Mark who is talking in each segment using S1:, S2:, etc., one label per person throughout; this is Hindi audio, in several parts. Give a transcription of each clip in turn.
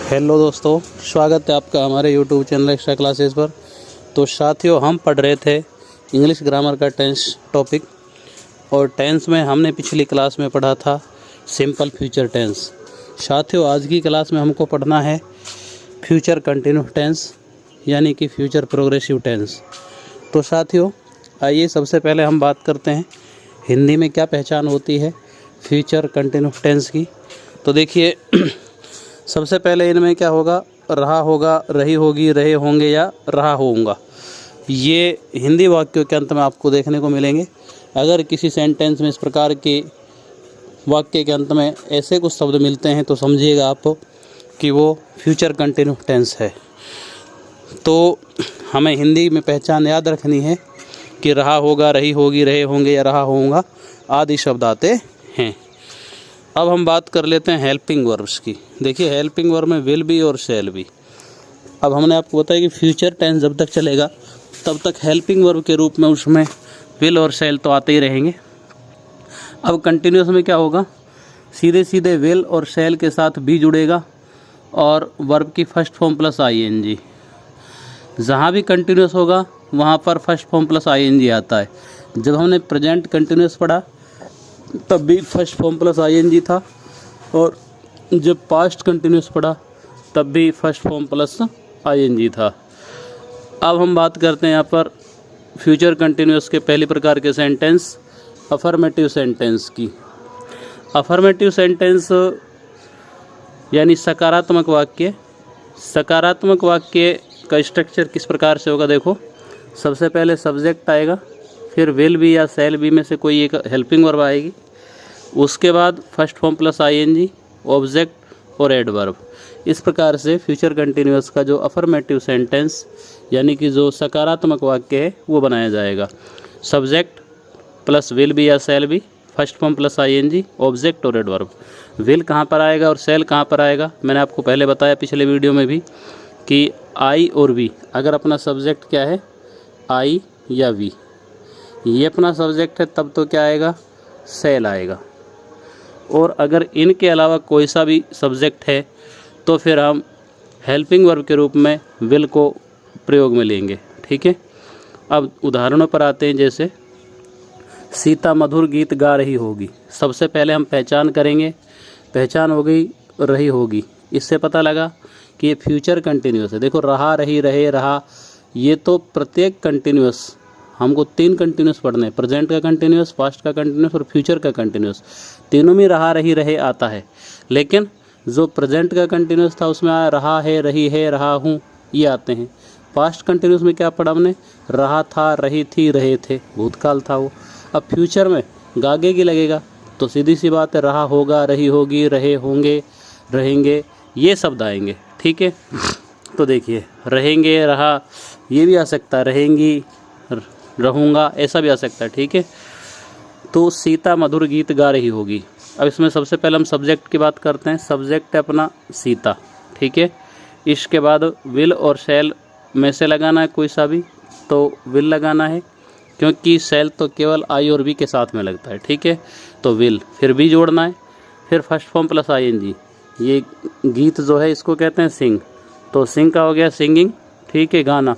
S1: हेलो दोस्तों, स्वागत है आपका हमारे यूट्यूब चैनल एक्स्ट्रा क्लासेस पर। तो साथियों, हम पढ़ रहे थे इंग्लिश ग्रामर का टेंस टॉपिक, और टेंस में हमने पिछली क्लास में पढ़ा था सिंपल फ्यूचर टेंस। साथियों, आज की क्लास में हमको पढ़ना है फ्यूचर कंटिन्यूस टेंस, यानी कि फ्यूचर प्रोग्रेसिव टेंस। तो साथियों, आइए सबसे पहले हम बात करते हैं हिंदी में क्या पहचान होती है फ्यूचर कंटिन्यूस टेंस की। तो देखिए, सबसे पहले इनमें क्या होगा, रहा होगा, रही होगी, रहे होंगे या रहा होऊंगा। ये हिंदी वाक्यों के अंत में आपको देखने को मिलेंगे। अगर किसी सेंटेंस में इस प्रकार के वाक्य के अंत में ऐसे कुछ शब्द मिलते हैं तो समझिएगा आप कि वो फ्यूचर कंटिन्यूस टेंस है। तो हमें हिंदी में पहचान याद रखनी है कि रहा होगा, रही होगी, रहे होंगे या रहा होऊंगा आदि शब्द आते हैं। अब हम बात कर लेते हैं हेल्पिंग वर्ब्स की। देखिए, हेल्पिंग वर्ब में विल बी और शैल बी। अब हमने आपको बताया कि फ्यूचर टेंस जब तक चलेगा तब तक हेल्पिंग वर्ब के रूप में उसमें विल और शैल तो आते ही रहेंगे। अब कंटिन्यूस में क्या होगा, सीधे सीधे विल और शैल के साथ बी जुड़ेगा और वर्ब की फर्स्ट फॉर्म प्लस आईएनजी। जहाँ भी कंटिन्यूस होगा वहाँ पर फर्स्ट फॉर्म प्लस आईएनजी आता है। जब हमने प्रेजेंट कंटिन्यूस पढ़ा तब भी फर्स्ट फॉर्म प्लस आईएनजी था, और जब पास्ट कंटिन्यूस पढ़ा तब भी फर्स्ट फॉर्म प्लस आईएनजी था। अब हम बात करते हैं यहाँ पर फ्यूचर कंटिन्यूस के पहली प्रकार के सेंटेंस अफर्मेटिव सेंटेंस की। अफर्मेटिव सेंटेंस यानी सकारात्मक वाक्य। सकारात्मक वाक्य का स्ट्रक्चर किस प्रकार से होगा, देखो, सबसे पहले सब्जेक्ट आएगा, फिर विल बी या शैल बी में से कोई एक हेल्पिंग वर्ब आएगी, उसके बाद first form plus ING, object और एडवर्ब। इस प्रकार से फ्यूचर कंटिन्यूअस का जो अफर्मेटिव सेंटेंस यानी कि जो सकारात्मक वाक्य है वो बनाया जाएगा। सब्जेक्ट प्लस विल बी या shall be, first form plus ING, object और एडवर्ब। विल कहाँ पर आएगा और शैल कहाँ पर आएगा, मैंने आपको पहले बताया पिछले वीडियो में भी कि आई और वी, अगर अपना सब्जेक्ट क्या है आई या वी, ये अपना सब्जेक्ट है तब तो क्या आएगा, शैल आएगा। और अगर इनके अलावा कोई सा भी सब्जेक्ट है तो फिर हम हेल्पिंग वर्ब के रूप में विल को प्रयोग में लेंगे। ठीक है, अब उदाहरणों पर आते हैं। जैसे सीता मधुर गीत गा रही होगी, सबसे पहले हम पहचान करेंगे। पहचान हो गई रही होगी, इससे पता लगा कि ये फ्यूचर कंटिन्यूस है। देखो, रहा, रही, रहे, रहा, ये तो प्रत्येक कंटिन्यूस हमको 3 कंटिन्यूस पढ़ने हैं, प्रेजेंट का कंटिन्यूस, पास्ट का कंटिन्यूस और फ्यूचर का कंटिन्यूस। तीनों में रहा, रही, रहे आता है, लेकिन जो प्रेजेंट का कंटिन्यूस था उसमें आया रहा है, रही है, रहा हूँ, ये आते हैं। पास्ट कंटिन्यूस में क्या पढ़ा हमने, रहा था, रही थी, रहे थे, भूतकाल था वो। अब फ्यूचर में गागे की लगेगा तो सीधी सी बात है, रहा होगा, रही होगी, रहे होंगे, रहेंगे, ये शब्द आएंगे। ठीक है, तो देखिए, रहेंगे, रहा, ये भी आ सकता है, रहेंगी, रहूँगा, ऐसा भी आ सकता है। ठीक है, तो सीता मधुर गीत गा रही होगी। अब इसमें सबसे पहले हम सब्जेक्ट की बात करते हैं। सब्जेक्ट है अपना सीता। ठीक है, इसके बाद विल और शैल में से लगाना है कोई सा भी, तो विल लगाना है, क्योंकि शैल तो केवल आई और बी के साथ में लगता है। ठीक है, तो विल, फिर बी जोड़ना है, फिर फर्स्ट फॉर्म प्लस आईएनजी। ये गीत जो है इसको कहते हैं सिंग, तो सिंग का हो गया सिंगिंग। ठीक है, गाना,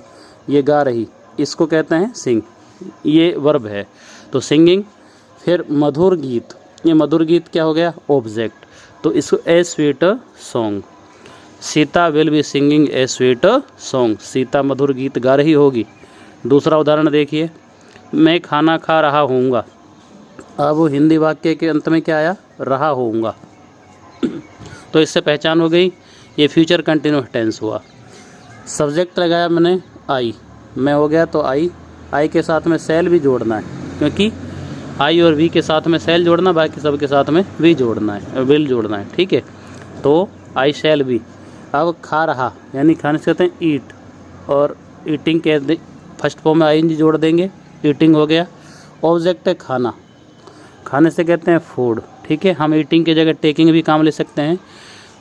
S1: ये गा रही, इसको कहते हैं सिंग, ये वर्ब है, तो सिंगिंग। फिर मधुर गीत, ये मधुर गीत क्या हो गया, ऑब्जेक्ट, तो इसको a sweet song. Sita will be singing a sweet song, Sita मधुर गीत गा रही होगी। दूसरा उदाहरण देखिए, मैं खाना खा रहा हूँगा। अब वो हिंदी वाक्य के अंत में क्या आया, रहा होऊंगा, तो इससे पहचान हो गई, ये फ्यूचर कंटिन्यूस टेंस हुआ। सब्जेक्ट लगाया मैंने आई, मैं हो गया तो आई, आई के साथ में शैल भी जोड़ना है, क्योंकि आई और वी के साथ में शैल जोड़ना, बाकी सब के साथ में वी जोड़ना है, विल जोड़ना है। ठीक है, तो आई शैल बी। अब खा रहा, यानी खाने से कहते हैं ईट, और ईटिंग के फर्स्ट फॉर्म में आईएनजी जोड़ देंगे, ईटिंग हो गया। ऑब्जेक्ट है खाना, खाने से कहते हैं फूड। ठीक है, हम ईटिंग की जगह टेकिंग भी काम ले सकते हैं।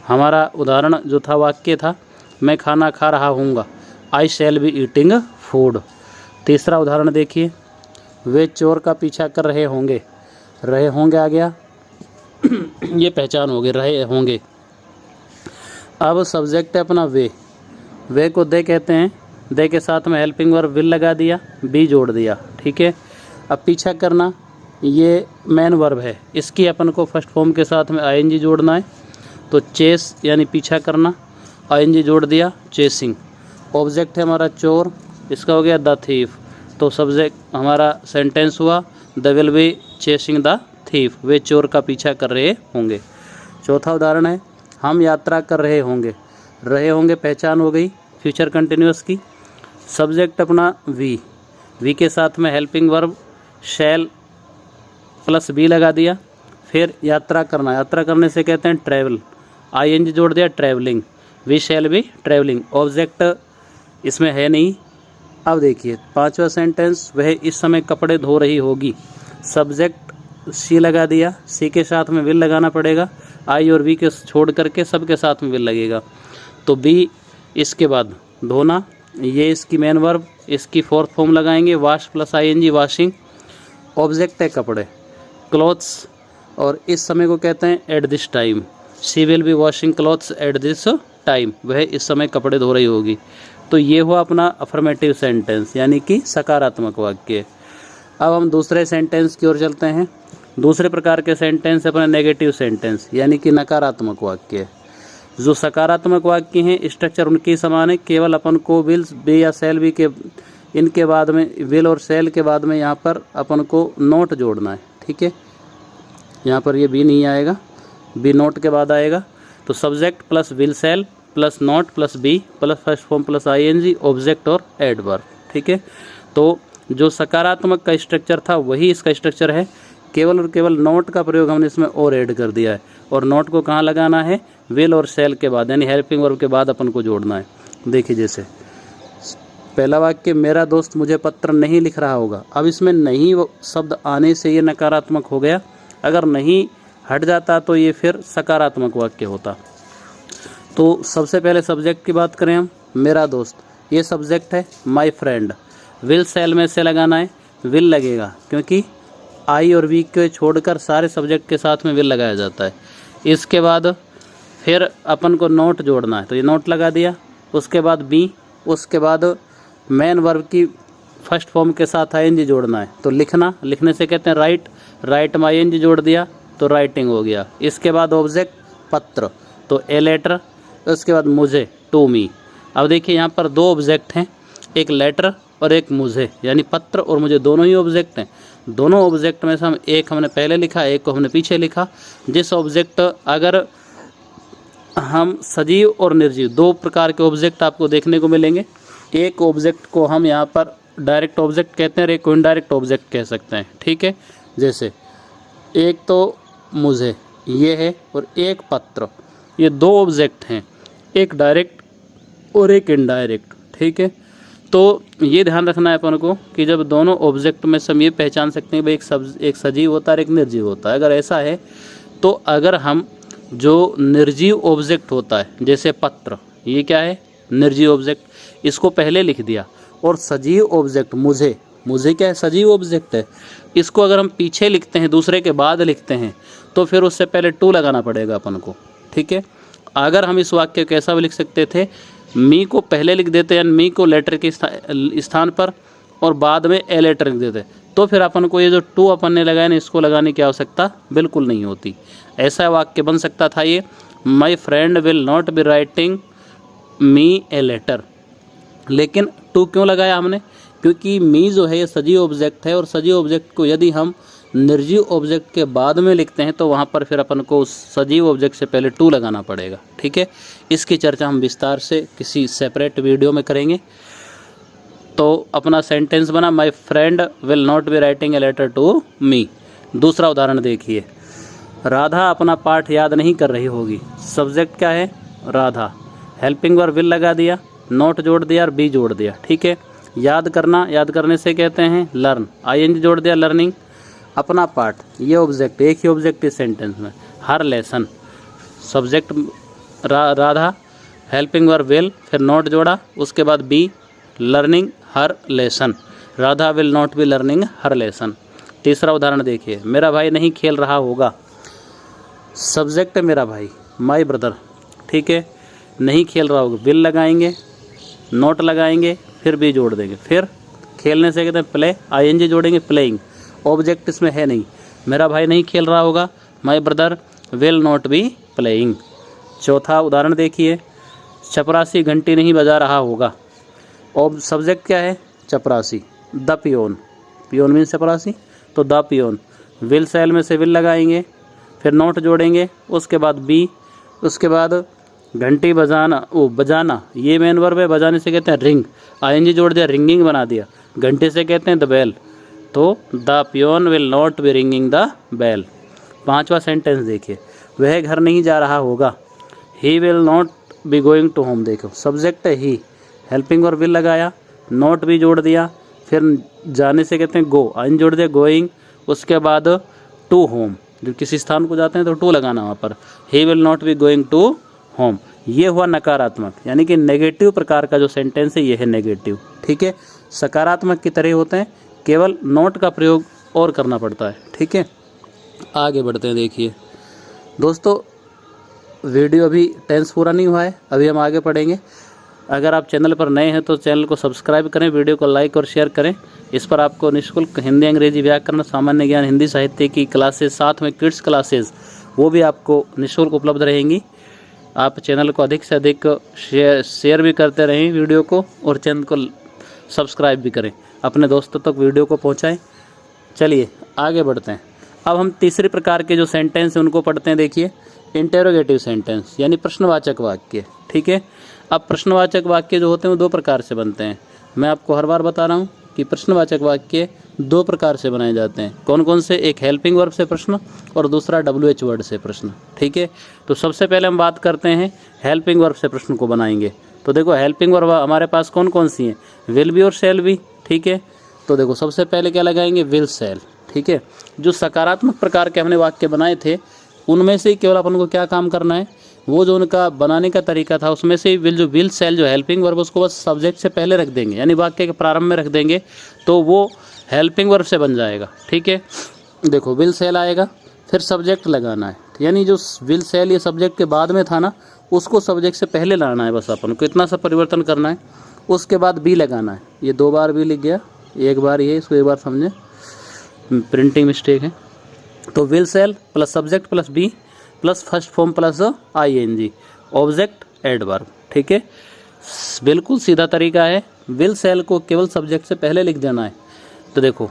S1: हमारा उदाहरण जो था वाक्य था, मैं खाना खा रहा हूँगा, आई शैल बी ईटिंग फूड। तीसरा उदाहरण देखिए, वे चोर का पीछा कर रहे होंगे, रहे होंगे आ गया, ये पहचान हो गई, रहे होंगे। अब सब्जेक्ट है अपना वे को दे कहते हैं, दे के साथ में हेल्पिंग वर्ब विल लगा दिया, बी जोड़ दिया, ठीक है। अब पीछा करना, ये मेन वर्ब है, इसकी अपन को फर्स्ट फॉर्म के साथ में आईएनजी जोड़ना है, तो चेस यानी पीछा करना, आईएनजी जोड़ दिया, चेसिंग। ऑब्जेक्ट है हमारा चोर, इसका हो गया द थीफ, तो सब्जेक्ट हमारा सेंटेंस हुआ the will be chasing the thief, वे चोर का पीछा कर रहे होंगे। चौथा उदाहरण है हम यात्रा कर रहे होंगे पहचान हो गई फ्यूचर कंटिन्यूअस की। सब्जेक्ट अपना वी के साथ में helping verb shall plus be लगा दिया, फिर यात्रा करना, यात्रा करने से कहते हैं ट्रैवल, आईएनजी जोड़ दिया, travelling, we shall be travelling. Object इसमें है नहीं। अब देखिए पांचवा सेंटेंस, वह इस समय कपड़े धो रही होगी, सब्जेक्ट सी लगा दिया, सी के साथ में विल लगाना पड़ेगा, आई और वी के छोड़ करके सबके साथ में विल लगेगा, तो बी इसके बाद धोना, ये इसकी मेन वर्ब, इसकी फोर्थ फॉर्म लगाएंगे wash plus ING washing. Object है कपड़े क्लॉथ्स, और इस समय को कहते हैं at this time, she will be washing clothes at this time, वह इस समय कपड़े धो रही होगी। तो ये हुआ अपना अफर्मेटिव सेंटेंस यानी कि सकारात्मक वाक्य। अब हम दूसरे सेंटेंस की ओर चलते हैं। दूसरे प्रकार के सेंटेंस अपने नेगेटिव सेंटेंस यानी कि नकारात्मक वाक्य। जो सकारात्मक वाक्य हैं स्ट्रक्चर उनकी समान है, केवल अपन को विल्स बी या सेल बी के इनके बाद में विल और सेल के बाद में यहाँ पर अपन को नोट जोड़ना है, ठीक है। यहाँ पर ये बी नहीं आएगा, बी नोट के बाद आएगा, तो subject plus will shall plus not plus be plus first form plus ING object और एडवर्ब, ठीक है। तो जो सकारात्मक का स्ट्रक्चर था वही इसका स्ट्रक्चर है, केवल और केवल नोट का प्रयोग हमने इसमें और ऐड कर दिया है, और नोट को कहाँ लगाना है, विल और सेल के बाद यानी हेल्पिंग वर्ब के बाद अपन को जोड़ना है। देखिए जैसे पहला वाक्य, मेरा दोस्त मुझे पत्र नहीं लिख रहा होगा, अब इसमें नहीं शब्द आने से ये नकारात्मक हो गया, अगर नहीं हट जाता तो ये फिर सकारात्मक वाक्य होता। तो सबसे पहले सब्जेक्ट की बात करें हम, मेरा दोस्त, ये सब्जेक्ट है, माय फ्रेंड, विल सेल में से लगाना है, विल लगेगा क्योंकि आई और वी को छोड़कर सारे सब्जेक्ट के साथ में विल लगाया जाता है। इसके बाद फिर अपन को नोट जोड़ना है, तो ये नोट लगा दिया, उसके बाद बी, उसके बाद मेन वर्ब की फर्स्ट फॉर्म के साथ आईएनजी जोड़ना है, तो लिखना, लिखने से कहते हैं राइट, राइट में आईएनजी जोड़ दिया तो राइटिंग हो गया। इसके बाद ऑब्जेक्ट पत्र, तो ए लेटर, उसके बाद मुझे, टू मी। अब देखिए यहाँ पर दो ऑब्जेक्ट हैं, एक लेटर और एक मुझे, यानी पत्र और मुझे दोनों ही ऑब्जेक्ट हैं। दोनों ऑब्जेक्ट में से हम एक हमने पहले लिखा, एक को हमने पीछे लिखा। जिस ऑब्जेक्ट, अगर हम सजीव और निर्जीव दो प्रकार के ऑब्जेक्ट आपको देखने को मिलेंगे, एक ऑब्जेक्ट को हम यहाँ पर डायरेक्ट ऑब्जेक्ट कहते हैं, एक को इनडायरेक्ट ऑब्जेक्ट कह सकते हैं, ठीक है। जैसे एक तो मुझे ये है और एक पत्र, ये दो ऑब्जेक्ट हैं, एक डायरेक्ट और एक इनडायरेक्ट, ठीक है। तो ये ध्यान रखना है अपन को कि जब दोनों ऑब्जेक्ट में से हम ये पहचान सकते हैं भाई एक सजीव होता है और एक निर्जीव होता है। अगर ऐसा है तो अगर हम जो निर्जीव ऑब्जेक्ट होता है जैसे पत्र, ये क्या है, निर्जीव ऑब्जेक्ट, इसको पहले लिख दिया, और सजीव ऑब्जेक्ट मुझे, मुझे क्या है, सजीव ऑब्जेक्ट है, इसको अगर हम पीछे लिखते हैं, दूसरे के बाद लिखते हैं, तो फिर उससे पहले टू लगाना पड़ेगा अपन को, ठीक है। अगर हम इस वाक्य को कैसा भी लिख सकते थे, मी को पहले लिख देते यानी मी को लेटर के स्थान पर और बाद में ए लेटर लिख देते, तो फिर अपन को ये जो टू अपन ने लगाया ना, इसको लगाने की आवश्यकता बिल्कुल नहीं होती। ऐसा वाक्य बन सकता था ये, my friend will not be writing me a letter, लेकिन टू क्यों लगाया हमने, क्योंकि मी जो है ये सजीव ऑब्जेक्ट है, और सजीव ऑब्जेक्ट को यदि हम निर्जीव ऑब्जेक्ट के बाद में लिखते हैं तो वहाँ पर फिर अपन को उस सजीव ऑब्जेक्ट से पहले टू लगाना पड़ेगा, ठीक है। इसकी चर्चा हम विस्तार से किसी सेपरेट वीडियो में करेंगे। तो अपना सेंटेंस बना, my friend will not be writing a letter to me. दूसरा उदाहरण देखिए, राधा अपना पाठ याद नहीं कर रही होगी, सब्जेक्ट क्या है, राधा, हेल्पिंग वर्ब विल लगा दिया, नोट जोड़ दिया और बी जोड़ दिया, ठीक है। याद करना, याद करने से कहते हैं लर्न, आईएनजी जोड़ दिया, लर्निंग। अपना पाठ, ये ऑब्जेक्ट, एक ही ऑब्जेक्ट इस सेंटेंस में, her lesson, subject Radha, helping verb will, फिर नोट जोड़ा, उसके बाद be, learning her lesson, Radha will not be learning her lesson. तीसरा उदाहरण देखिए, मेरा भाई नहीं खेल रहा होगा, सब्जेक्ट है मेरा भाई, माई ब्रदर, ठीक है। नहीं खेल रहा होगा विल लगाएंगे, नॉट लगाएंगे, फिर बी जोड़ देंगे। फिर खेलने से कहते हैं प्ले, आईएनजी जोड़ेंगे, प्लेइंग। ऑब्जेक्ट इसमें है नहीं, मेरा भाई नहीं खेल रहा होगा, my brother will not be playing. चौथा उदाहरण देखिए, चपरासी घंटी नहीं बजा रहा होगा। और सब्जेक्ट क्या है? चपरासी। द पियोन, पियोन मीन्स चपरासी, तो द पियोन। विल सेल में से विल लगाएंगे, फिर नॉट जोड़ेंगे, उसके बाद बी, उसके बाद घंटी बजाना, ओ बजाना, ये मेन वर्ब है। बजाने से कहते हैं रिंग, आईएनजी जोड़ दिया, रिंगिंग बना दिया। घंटे से कहते हैं द बेल, तो the peon will not be ringing the bell. पांचवा सेंटेंस देखिए, वह घर नहीं जा रहा होगा। He will not be going to home. देखो सब्जेक्ट है ही, हेल्पिंग और विल लगाया, नॉट भी जोड़ दिया, फिर जाने से कहते हैं गो, आईएनजी जोड़ दिया, गोइंग, उसके बाद टू होम। जब किसी स्थान को जाते हैं तो टू लगाना वहाँ पर। He will not be going to home. ये हुआ नकारात्मक, यानी कि नेगेटिव प्रकार का जो सेंटेंस है ये है नेगेटिव। ठीक है, सकारात्मक की तरह होते हैं, केवल नॉट का प्रयोग और करना पड़ता है। ठीक है, आगे बढ़ते हैं। देखिए दोस्तों, वीडियो अभी टेंस पूरा नहीं हुआ है, अभी हम आगे पढ़ेंगे। अगर आप चैनल पर नए हैं तो चैनल को सब्सक्राइब करें, वीडियो को लाइक और शेयर करें। इस पर आपको निःशुल्क हिंदी, अंग्रेजी, व्याकरण, सामान्य ज्ञान, हिंदी साहित्य की क्लासेस, साथ में किड्स क्लासेस, वो भी आपको निःशुल्क उपलब्ध रहेंगी। आप चैनल को अधिक से अधिक शेयर भी करते रहें वीडियो को, और चैनल को सब्सक्राइब भी करें, अपने दोस्तों तक वीडियो को पहुंचाएं। चलिए आगे बढ़ते हैं। अब हम तीसरे प्रकार के जो सेंटेंस हैं उनको पढ़ते हैं। देखिए, इंटेरोगेटिव सेंटेंस यानी प्रश्नवाचक वाक्य। ठीक है, अब प्रश्नवाचक वाक्य जो होते हैं वो दो प्रकार से बनते हैं। मैं आपको हर बार बता रहा हूँ कि प्रश्नवाचक वाक्य दो प्रकार से बनाए जाते हैं। कौन कौन से? एक हेल्पिंग वर्ब से प्रश्न और दूसरा WH वर्ड से प्रश्न। ठीक है, तो सबसे पहले हम बात करते हैं हेल्पिंग वर्ब से प्रश्न को बनाएंगे। तो देखो हेल्पिंग वर्ब हमारे पास कौन कौन सी हैं? विल बी और शैल बी। ठीक है, तो देखो सबसे पहले क्या लगाएंगे? विल शैल। ठीक है, जो सकारात्मक प्रकार के हमने वाक्य बनाए थे उनमें से केवल अपन को क्या काम करना है, वो जो उनका बनाने का तरीका था उसमें से विल शैल जो हेल्पिंग वर्ब उसको बस सब्जेक्ट से पहले रख देंगे, यानी वाक्य के प्रारंभ में रख देंगे, तो वो हेल्पिंग वर्ब से बन जाएगा। ठीक है, देखो विल शैल आएगा, फिर सब्जेक्ट लगाना है, यानी जो विल शैल ये सब्जेक्ट के बाद में था ना, उसको सब्जेक्ट से पहले लाना है, बस अपन को इतना सा परिवर्तन करना है। उसके बाद बी लगाना है, ये दो बार बी लिख गया, एक बार ये, इसको एक बार समझे, प्रिंटिंग मिस्टेक है। तो will shall plus subject plus be plus first form plus ING, object adverb. ठीक है, बिल्कुल सीधा तरीका है, विल शैल को केवल सब्जेक्ट से पहले लिख देना है। तो देखो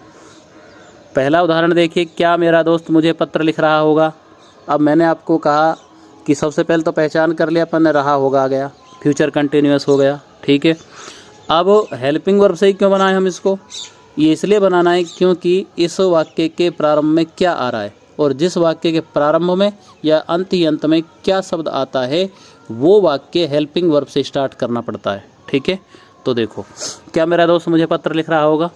S1: पहला उदाहरण देखिए, क्या मेरा दोस्त मुझे पत्र लिख रहा होगा। अब मैंने आपको कहा कि सबसे पहले तो पहचान कर लिया अपन ने, रहा होगा आ गया, फ्यूचर कंटिन्यूअस हो गया। ठीक है, अब हेल्पिंग वर्ब से ही क्यों बनाए हम इसको? ये इसलिए बनाना है क्योंकि इस वाक्य के प्रारंभ में क्या आ रहा है, और जिस वाक्य के प्रारंभ में या अंत ही अंत में क्या शब्द आता है वो वाक्य हेल्पिंग वर्ब से स्टार्ट करना पड़ता है। ठीक है, तो देखो क्या मेरा दोस्त मुझे पत्र लिख रहा होगा।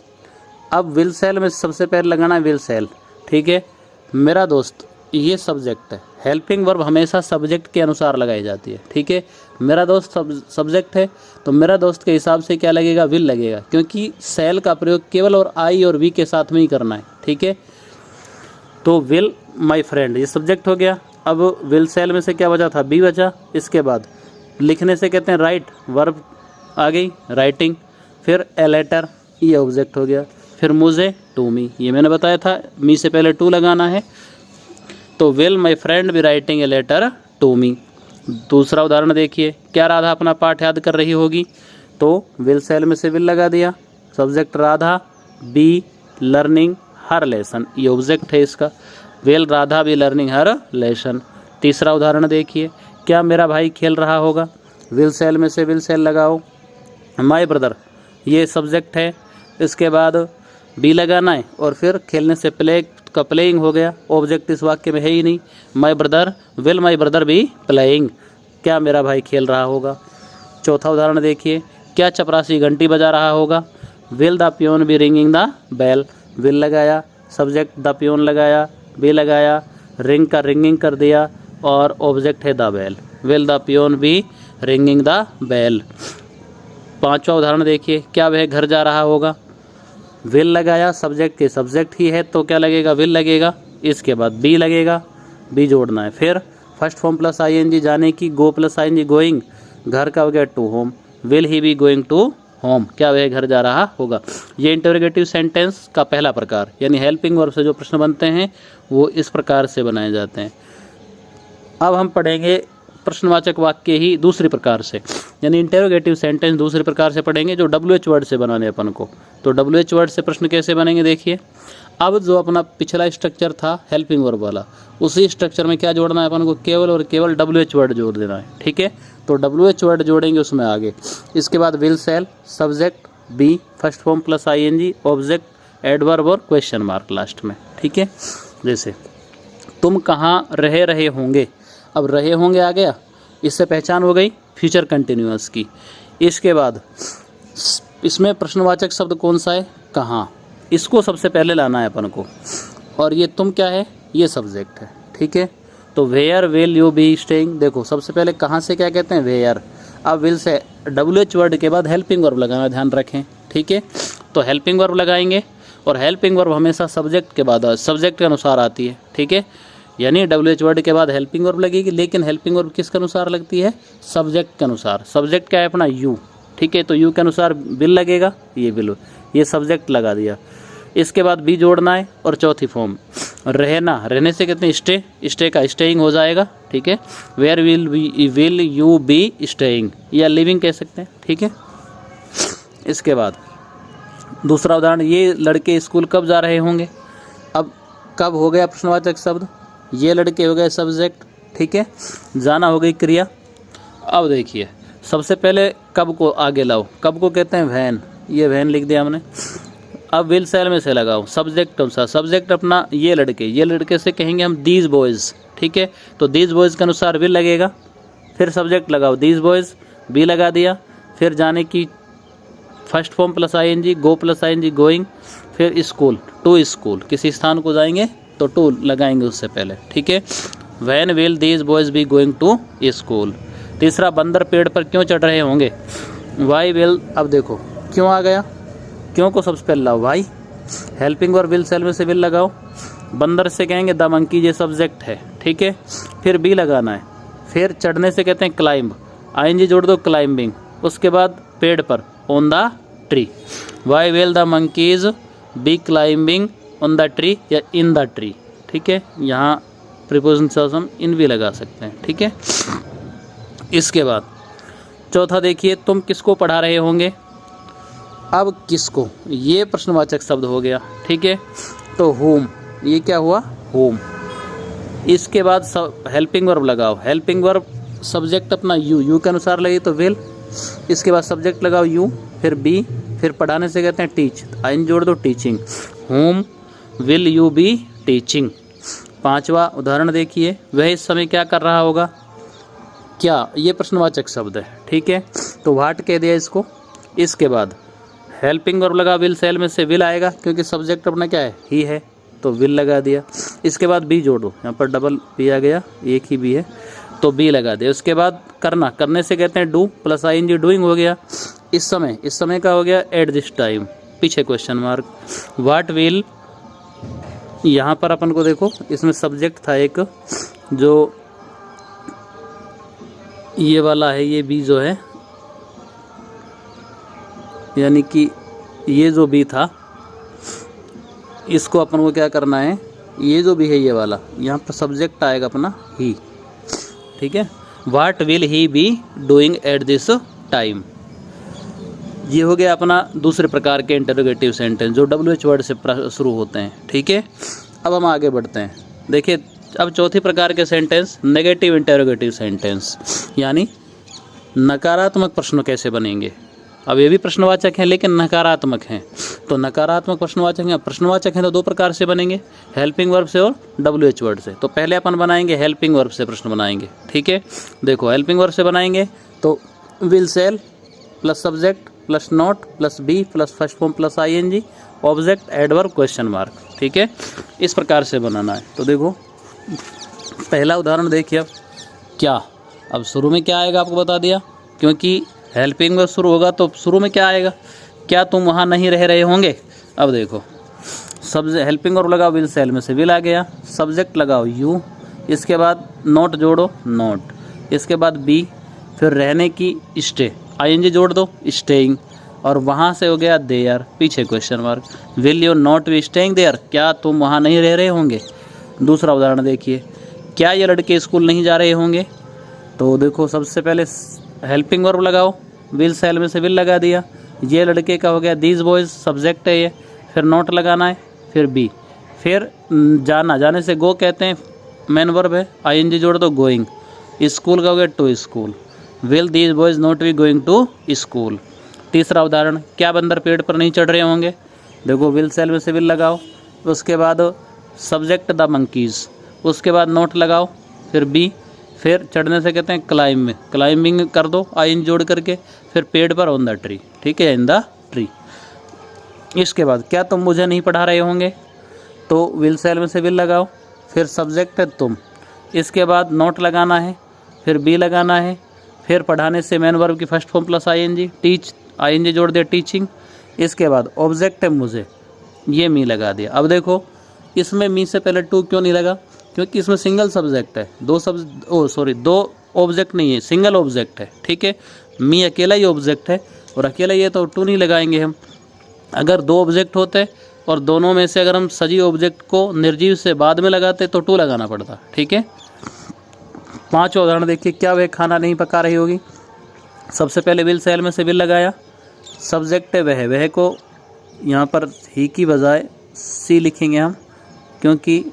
S1: अब विल शैल में सबसे पहले लगाना है विल शैल। ठीक है, मेरा दोस्त ये सब्जेक्ट है, हेल्पिंग वर्ब हमेशा सब्जेक्ट के अनुसार लगाई जाती है। ठीक है, मेरा दोस्त सब्जेक्ट है तो मेरा दोस्त के हिसाब से क्या लगेगा? विल लगेगा, क्योंकि शैल का प्रयोग केवल और I और V के साथ में ही करना है। ठीक है, तो विल माई फ्रेंड ये सब्जेक्ट हो गया। अब विल शैल में से क्या बचा था? बी बचा। इसके बाद लिखने से कहते हैं राइट, वर्ब आ गई, राइटिंग। फिर ए लेटर, ये ऑब्जेक्ट हो गया। फिर मुझे, टू मी, ये मैंने बताया था, मी से पहले टू लगाना है। तो will my friend be writing a letter to me. दूसरा उदाहरण देखिए, क्या राधा अपना पाठ याद कर रही होगी। तो विल शैल में से विल लगा दिया, subject Radha, B learning her lesson, ये ऑब्जेक्ट है इसका, will Radha B learning her lesson. तीसरा उदाहरण देखिए, क्या मेरा भाई खेल रहा होगा। विल शैल में से विल शैल लगाओ, माय ब्रदर ये सब्जेक्ट है, इसके बाद बी लगाना है, और फिर खेलने से प्ले का प्लेइंग हो गया, ऑब्जेक्ट इस वाक्य में है ही नहीं। My brother will my brother be playing, क्या मेरा भाई खेल रहा होगा। चौथा उदाहरण देखिए, क्या चपरासी घंटी बजा रहा होगा। Will the peon be ringing the bell, will लगाया, सब्जेक्ट द पियोन लगाया, बी लगाया, रिंग का रिंगिंग कर दिया, और ऑब्जेक्ट है the bell, will the peon be ringing the bell. पांचवा उदाहरण देखिए, क्या वह घर जा रहा होगा। विल लगाया, सब्जेक्ट के सब्जेक्ट ही है तो क्या लगेगा? विल लगेगा। इसके बाद बी लगेगा, बी जोड़ना है। फिर फर्स्ट फॉर्म प्लस ING जाने की, गो प्लस ING गोइंग, घर का हो गया to home, will he be going to home, क्या वह घर जा रहा होगा। ये इंटरोगेटिव सेंटेंस का पहला प्रकार, यानी हेल्पिंग वर्ब से जो प्रश्न बनते हैं वो इस प्रकार से बनाए जाते हैं। अब हम पढ़ेंगे प्रश्नवाचक वाक्य ही दूसरी प्रकार से, यानी इंटरोगेटिव सेंटेंस दूसरे प्रकार से पढ़ेंगे जो WH वर्ड से बनाने अपन को। तो WH वर्ड से प्रश्न कैसे बनेंगे देखिए। अब जो अपना पिछला स्ट्रक्चर था हेल्पिंग वर्ब वाला, उसी स्ट्रक्चर में क्या जोड़ना है अपन को, केवल और केवल WH वर्ड जोड़ देना है, ठीक है। तो WH वर्ड जोड़ेंगे उसमें आगे। इसके बाद will, shall, subject, be, first form plus ING, object, adverb और क्वेश्चन मार्क लास्ट में, ठीक है। जैसे तुम कहाँ रह रहे होंगे, अब रहे होंगे आ गया, इससे पहचान हो गई फ्यूचर कंटिन्यूअस की। इसके बाद इसमें प्रश्नवाचक शब्द कौन सा है, कहाँ, इसको सबसे पहले लाना है अपन को। और ये तुम क्या है, ये सब्जेक्ट है, ठीक है। तो where will you be staying, देखो सबसे पहले कहाँ से क्या कहते हैं, वेयर। अब विल से WH वर्ड के बाद हेल्पिंग वर्ब लगाना, ध्यान रखें, ठीक है। तो हेल्पिंग वर्ब लगाएंगे, और हेल्पिंग वर्ब हमेशा सब्जेक्ट के बाद, सब्जेक्ट के अनुसार आती है, ठीक है। यानी WH वर्ड के बाद हेल्पिंग वर्ब लगेगी, लेकिन हेल्पिंग वर्ब किसके अनुसार लगती है, सब्जेक्ट के अनुसार। सब्जेक्ट क्या है अपना, यू, ठीक है। तो यू के अनुसार विल लगेगा, ये विल, ये सब्जेक्ट लगा दिया। इसके बाद बी जोड़ना है, और चौथी फॉर्म रहना, रहने से कितने स्टे, स्टे का स्टेइंग हो जाएगा, ठीक है। Where will you be staying, या लिविंग कह सकते हैं, ठीक है। इसके बाद दूसरा उदाहरण, ये लड़के स्कूल कब जा रहे होंगे। अब कब हो गया प्रश्नवाचक शब्द, ये लड़के हो गए सब्जेक्ट, ठीक है। जाना हो गई क्रिया। अब देखिए सबसे पहले कब को आगे लाओ, कब को कहते हैं वैन, ये वैन लिख दिया हमने। अब विल शैल में से लगाओ सब्जेक्ट अनुसार, सब्जेक्ट अपना ये लड़के से कहेंगे हम दीज बॉयज़, ठीक है। तो दीज बॉयज़ के अनुसार विल लगेगा, फिर सब्जेक्ट लगाओ दीज बॉयज़, बी लगा दिया, फिर जाने की फर्स्ट फॉर्म प्लस ING, गो प्लस ING गोइंग, फिर स्कूल, टू स्कूल, किसी स्थान को जाएंगे तो टू लगाएंगे उससे पहले, ठीक है। When will these boys be going to school. तीसरा, बंदर पेड़ पर क्यों चढ़ रहे होंगे, वाई विल। अब देखो क्यों आ गया, क्यों को सबसे पहले लाओ, why, helping verb will shall में से विल लगाओ, बंदर से कहेंगे द मंकी, ये सब्जेक्ट है, ठीक है। फिर बी लगाना है, फिर चढ़ने से कहते हैं क्लाइंब, ING जोड़ दो, क्लाइंबिंग। उसके बाद पेड़ पर, on the tree, why will the monkeys be climbing on the tree या इन द ट्री, ठीक है। यहाँ प्रीपोजिशन से हम इन भी लगा सकते हैं, ठीक है। इसके बाद चौथा देखिए, तुम किसको पढ़ा रहे होंगे। अब किसको, ये प्रश्नवाचक शब्द हो गया, ठीक है। तो होम, ये क्या हुआ, होम। इसके बाद हेल्पिंग वर्ब लगाओ, हेल्पिंग वर्ब सब्जेक्ट अपना यू के अनुसार लगे तो विल, इसके बाद सब्जेक्ट लगाओ यू, फिर बी, फिर पढ़ाने से कहते हैं टीच, IN जोड़ दो, teaching, home will you B teaching. पांचवा उदाहरण देखिए, वह इस समय क्या कर रहा होगा, क्या, ये प्रश्नवाचक शब्द है, ठीक है। तो व्हाट कह दिया इसको। इसके बाद हेल्पिंग वर्ब लगा, विल शैल में से विल आएगा, क्योंकि सब्जेक्ट अपना क्या है, ही है, तो विल लगा दिया। इसके बाद बी जोड़ो, यहाँ पर डबल बी आ गया, एक ही बी है तो बी लगा दिया। उसके बाद करना, करने से कहते हैं डू प्लस ING, डूइंग हो गया। इस समय का हो गया एट दिस टाइम, पीछे क्वेश्चन मार्क। व्हाट विल, यहाँ पर अपन को देखो इसमें सब्जेक्ट था एक जो ये वाला है, ये बी जो है, यानी कि ये जो बी था इसको अपन को क्या करना है, ये जो भी है ये वाला, यहाँ पर सब्जेक्ट आएगा अपना ही, ठीक है। What will he be doing at this time, ये हो गया अपना दूसरे प्रकार के इंटरोगेटिव सेंटेंस जो WH वर्ड से शुरू होते हैं, ठीक है। अब हम आगे बढ़ते हैं, देखिए अब चौथी प्रकार के सेंटेंस नेगेटिव इंटरोगेटिव सेंटेंस, यानी नकारात्मक प्रश्न कैसे बनेंगे। अब ये भी प्रश्नवाचक हैं लेकिन नकारात्मक हैं। तो नकारात्मक प्रश्नवाचक हैं, प्रश्नवाचक हैं तो दो प्रकार से बनेंगे, हेल्पिंग वर्ब से और WH वर्ड से। तो पहले अपन बनाएंगे हेल्पिंग वर्ब से प्रश्न बनाएंगे, ठीक है। देखो हेल्पिंग वर्ब से बनाएंगे तो will shall plus subject plus not plus be plus first form plus ING, object, adverb, question mark, ठीक है। इस प्रकार से बनाना है। तो देखो पहला उदाहरण देखिए, अब क्या, अब शुरू में क्या आएगा आपको बता दिया, क्योंकि हेल्पिंग वर्ब शुरू होगा तो शुरू में क्या आएगा, क्या तुम वहाँ नहीं रह रहे होंगे। अब देखो सब्जेक्ट, हेल्पिंग वर्ब लगाओ विल शैल में से विल आ गया, सब्जेक्ट लगाओ यू, इसके बाद नॉट जोड़ो नॉट, इसके बाद बी, फिर रहने की स्टे, आईएनजी जोड़ दो स्टेइंग, और वहाँ से हो गया देयर, पीछे question mark. Will you not be staying there, क्या तुम वहाँ नहीं रह रहे होंगे। दूसरा उदाहरण देखिए, क्या ये लड़के स्कूल नहीं जा रहे होंगे। तो देखो सबसे पहले हेल्पिंग वर्ब लगाओ, विल सेल में से विल लगा दिया, ये लड़के का हो गया दीज बॉयज़, सब्जेक्ट है ये, फिर नॉट लगाना है, फिर बी, फिर जाना, जाने से गो कहते हैं, मेन वर्ब है, आईएनजी जोड़ दो गोइंग, स्कूल का हो गया to school, will these boys not be going to school. तीसरा उदाहरण, क्या बंदर पेड़ पर नहीं चढ़ रहे होंगे। देखो विल सेल में से विल लगाओ, उसके बाद सब्जेक्ट द मंकीज़, उसके बाद नोट लगाओ, फिर बी, फिर चढ़ने से कहते हैं क्लाइंब में, क्लाइंबिंग कर दो आइन जोड़ करके, फिर पेड़ पर ऑन द ट्री, ठीक है, इन द ट्री। इसके बाद क्या तुम मुझे नहीं पढ़ा रहे होंगे, तो विल सेल में से विल लगाओ, फिर सब्जेक्ट है तुम, इसके बाद नोट लगाना है, फिर बी लगाना है, फिर पढ़ाने से मेन वर्ब की first form plus ING, teach ING जोड़ दिया टीचिंग, इसके बाद ऑब्जेक्ट है मुझे, ये मी लगा दिया। अब देखो इसमें मी से पहले टू क्यों नहीं लगा, क्योंकि इसमें सिंगल सब्जेक्ट है, दो ऑब्जेक्ट नहीं है, सिंगल ऑब्जेक्ट है, ठीक है, मी अकेला ही ऑब्जेक्ट है और अकेला ही है तो टू नहीं लगाएंगे हम। अगर दो ऑब्जेक्ट होते और दोनों में से अगर हम सजीव ऑब्जेक्ट को निर्जीव से बाद में लगाते तो टू लगाना पड़ता, ठीक है। पांचवा उदाहरण देखिए, क्या वह खाना नहीं पका रही होगी। सबसे पहले विल सेल में से विल लगाया, सब्जेक्ट है वह को यहाँ पर ही की बजाय सी लिखेंगे हम, क्योंकि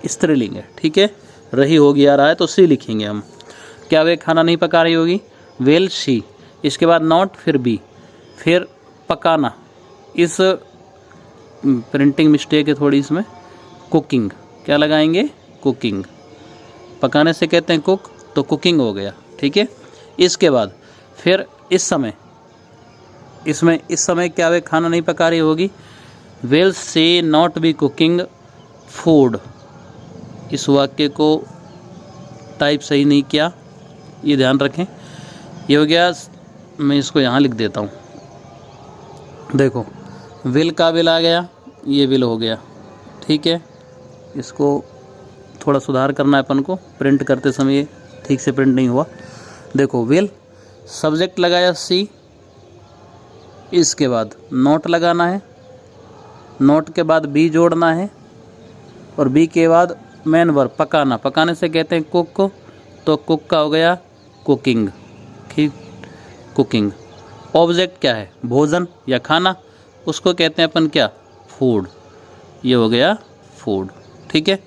S1: स्त्रीलिंग है, ठीक है, रही होगी आ रहा है तो सी लिखेंगे हम। क्या वह खाना नहीं पका रही होगी, विल शी, इसके बाद नॉट, फिर बी, फिर पकाना, इस प्रिंटिंग मिस्टेक है थोड़ी इसमें, कुकिंग, क्या लगाएंगे कुकिंग, पकाने से कहते हैं कुक तो कुकिंग हो गया, ठीक है। इसके बाद फिर इस समय क्या वे खाना नहीं पका रही होगी, will see not be cooking food. इस वाक्य को टाइप सही नहीं किया, ये ध्यान रखें। ये हो गया, मैं इसको यहाँ लिख देता हूँ, देखो विल का विल आ गया, ये विल हो गया, ठीक है। इसको थोड़ा सुधार करना है अपन को, प्रिंट करते समय ठीक से प्रिंट नहीं हुआ। देखो विल, सब्जेक्ट लगाया सी, इसके बाद नोट लगाना है, नोट के बाद बी जोड़ना है, और बी के बाद मेन वर्ब पकाना, पकाने से कहते हैं कुक को, तो कुक का हो गया कुकिंग, ठीक, कुकिंग। ऑब्जेक्ट क्या है, भोजन या खाना, उसको कहते हैं अपन क्या, फूड, ये हो गया फूड, ठीक है।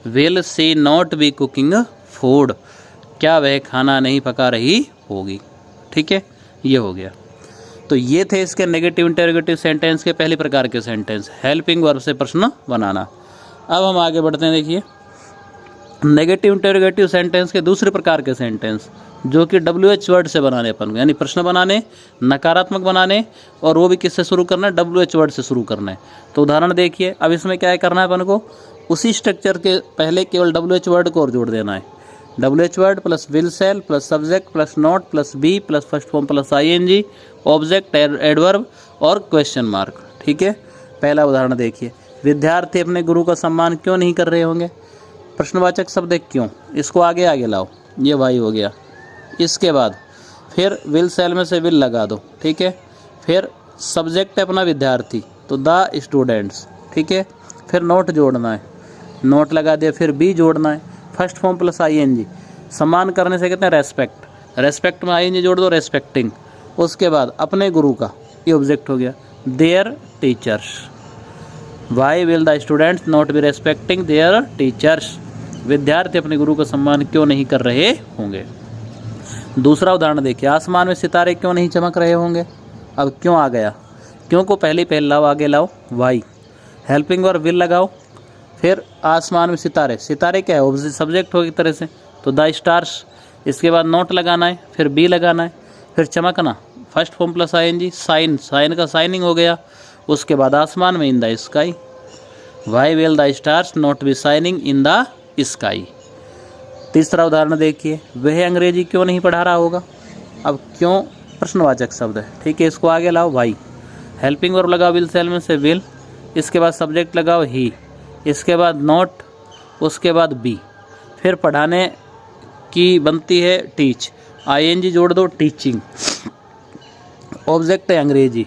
S1: Will see not be cooking food, क्या वह खाना नहीं पका रही होगी, ठीक है, ये हो गया। तो ये थे इसके नेगेटिव इंटरोगेटिव सेंटेंस के पहले प्रकार के सेंटेंस, हेल्पिंग वर्ब से प्रश्न बनाना। अब हम आगे बढ़ते हैं, देखिए नेगेटिव इंटरोगेटिव सेंटेंस के दूसरे प्रकार के सेंटेंस, जो कि WH वर्ड से बनाने अपन को, यानी प्रश्न बनाने, नकारात्मक बनाने, और वो भी किससे शुरू करना है, WH वर्ड से शुरू करना है। तो उदाहरण देखिए, अब इसमें क्या करना है अपन को, उसी स्ट्रक्चर के पहले केवल WH वर्ड को और जोड़ देना है। WH word plus will shall plus subject plus not plus be plus first form plus ING, object adverb और क्वेश्चन मार्क, ठीक है। पहला उदाहरण देखिए, विद्यार्थी अपने गुरु का सम्मान क्यों नहीं कर रहे होंगे। प्रश्नवाचक शब्द क्यों, इसको आगे आगे लाओ, ये वाई हो गया। इसके बाद फिर विल सेल में से विल लगा दो, ठीक है। फिर सब्जेक्ट है अपना विद्यार्थी, तो द स्टूडेंट्स, ठीक है। फिर नोट जोड़ना है, नोट लगा दिया, फिर बी जोड़ना है, फर्स्ट फॉर्म प्लस ING, सम्मान करने से कहते हैं रेस्पेक्ट, रेस्पेक्ट में ING जोड़ दो, रेस्पेक्टिंग। उसके बाद अपने गुरु का, ये ऑब्जेक्ट हो गया, their teachers. Why will the students not be respecting their teachers, विद्यार्थी अपने गुरु का सम्मान क्यों नहीं कर रहे होंगे। दूसरा उदाहरण देखिए, आसमान में सितारे क्यों नहीं चमक रहे होंगे। अब क्यों आ गया, क्यों को पहले लाओ, आगे लाओ, वाई, हेल्पिंग और विल लगाओ, फिर आसमान में सितारे, सितारे क्या है, सब्जेक्ट हो एक तरह से, तो द स्टार्स। इसके बाद नोट लगाना है, फिर बी लगाना है, फिर चमकना, first form plus ING, shine, shine का साइनिंग हो गया। उसके बाद आसमान में in the sky, why will the stars not be shining in the sky. तीसरा उदाहरण देखिए, वह अंग्रेजी क्यों नहीं पढ़ा रहा होगा। अब क्यों प्रश्नवाचक शब्द है, ठीक है, इसको आगे लाओ, वाई, हेल्पिंग वर्ब लगाओ विल सेल में से विल, इसके बाद सब्जेक्ट लगाओ ही, इसके बाद नोट, उसके बाद बी, फिर पढ़ाने की बनती है टीच, आईएनजी जोड़ दो, टीचिंग। ऑब्जेक्ट है अंग्रेजी,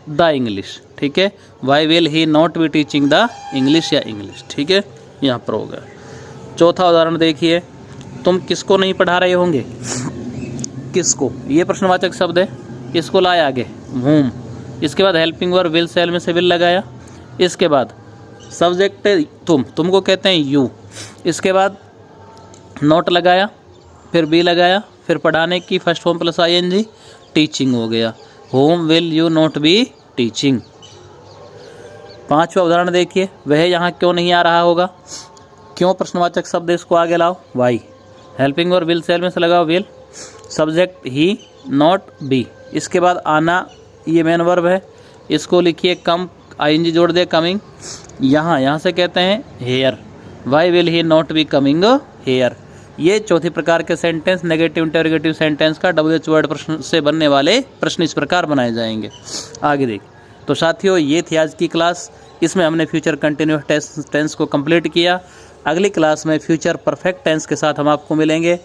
S1: द इंग्लिश, ठीक है। Why will he not be teaching the English या इंग्लिश, ठीक है, यहाँ पर हो गया। चौथा उदाहरण देखिए, तुम किसको नहीं पढ़ा रहे होंगे, किसको, ये प्रश्नवाचक शब्द है, इसको लाया आगे whom, इसके बाद हेल्पिंग वर्ब विल सेल में से विल लगाया, इसके बाद सब्जेक्ट है तुम, तुमको कहते हैं यू, इसके बाद नॉट लगाया, फिर बी लगाया, फिर पढ़ाने की first form plus ING, teaching हो गया। Whom will you not be teaching. पांचवा उदाहरण देखिए, वह यहाँ क्यों नहीं आ रहा होगा, क्यों प्रश्नवाचक शब्द इसको आगे लाओ, वाई, हेल्पिंग और विल सेल में से लगाओ will, subject he not B, इसके बाद आना ये मेन वर्ब है, इसको लिखिए कम, आईएनजी जोड़ दे कमिंग, यहाँ से कहते हैं here, why will he not be coming here. ये चौथी प्रकार के सेंटेंस नेगेटिव इंटरोगेटिव सेंटेंस का WH वर्ड प्रश्न से बनने वाले प्रश्न इस प्रकार बनाए जाएंगे। आगे देखिए, तो साथियों ये थी आज की क्लास, इसमें हमने फ्यूचर कंटिन्यूअस टेंस को कंप्लीट किया। अगली क्लास में फ्यूचर परफेक्ट टेंस के साथ हम आपको मिलेंगे।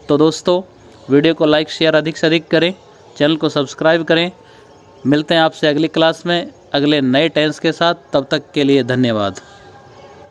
S1: तो दोस्तों वीडियो को लाइक शेयर अधिक से अधिक करें, चैनल को सब्सक्राइब करें। मिलते हैं आपसे अगली क्लास में अगले नए टेंस के साथ, तब तक के लिए धन्यवाद।